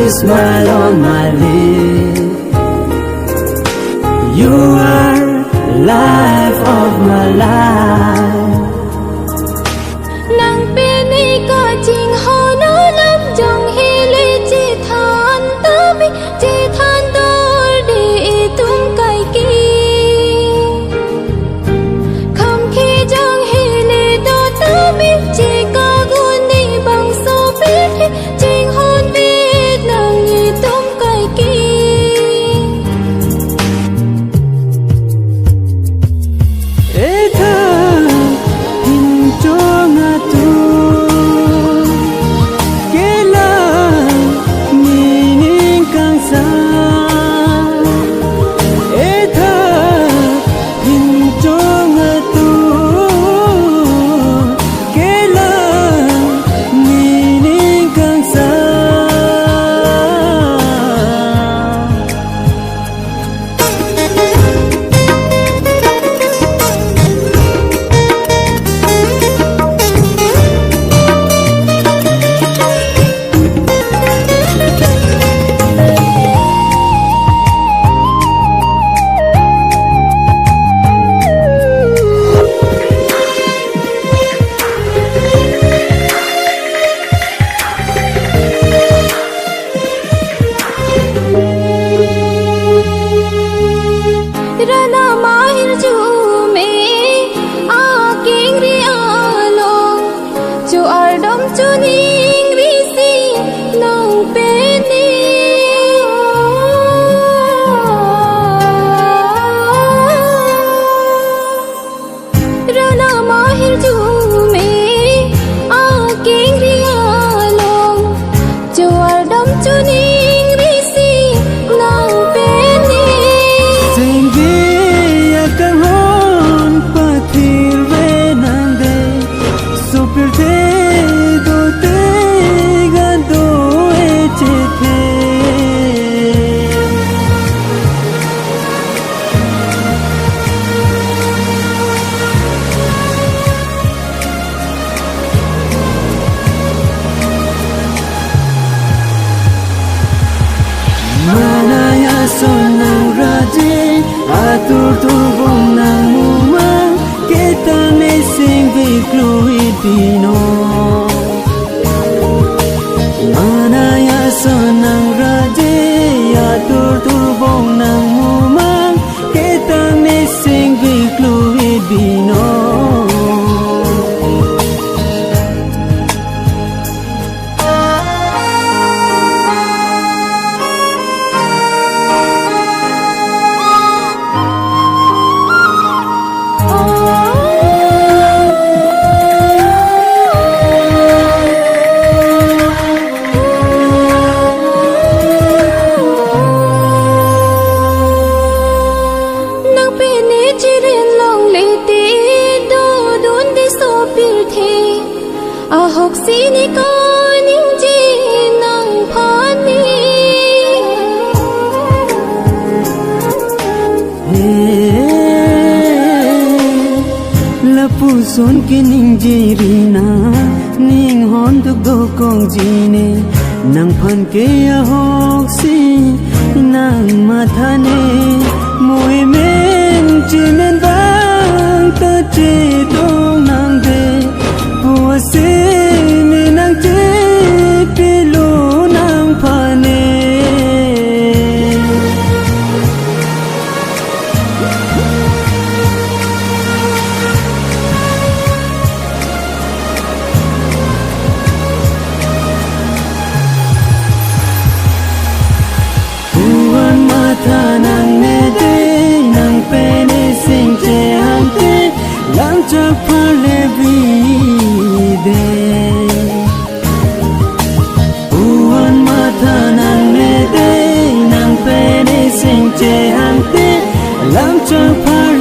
smile on my lips. You are life of my life. Nàng bên ấy có tình hồ nó lắm dòng hi lê chỉ than tớ bi chỉ than đôi đi tung cài kia. Không khi dòng hi lê đó tớ biết chỉ có guôn đi bằng số biết tình hôn biết nàng đi tung cài kia. Ê thơ hình cho ngã tu kể là nhìn nhìn càng xa. Ê thơ hình cho ngã tu kể là nhìn nhìn càng xa. Rana mahir ju me a king ri alo ju ardom chu ning ri si nang pe ni. Rana mahir ju me a king ri alo ju ardom chu ning ri si nang pe ni. Kang hon pathir ve nande sopir te do te gan do e chete. Manaya sonang raje atur tubong ng umang kita nesing bigluit dino. Manaya sonang raje atur tubong ng umang kita nesing bigluit dino. Ahok sini ko ning ji nang phani. Lapu son ke ning ji rina ning hon tuk do kong ji ne nang phan ke ahok si nang mathane moi men chi men bang ta che dong nang de bua se me nang che pilo nang phane. Buwan mata nang ne de nang pe ne sing che ham te lam cha phale bi de. Buwan mata nang ne de nang pe ne sing che ham te lam cha phale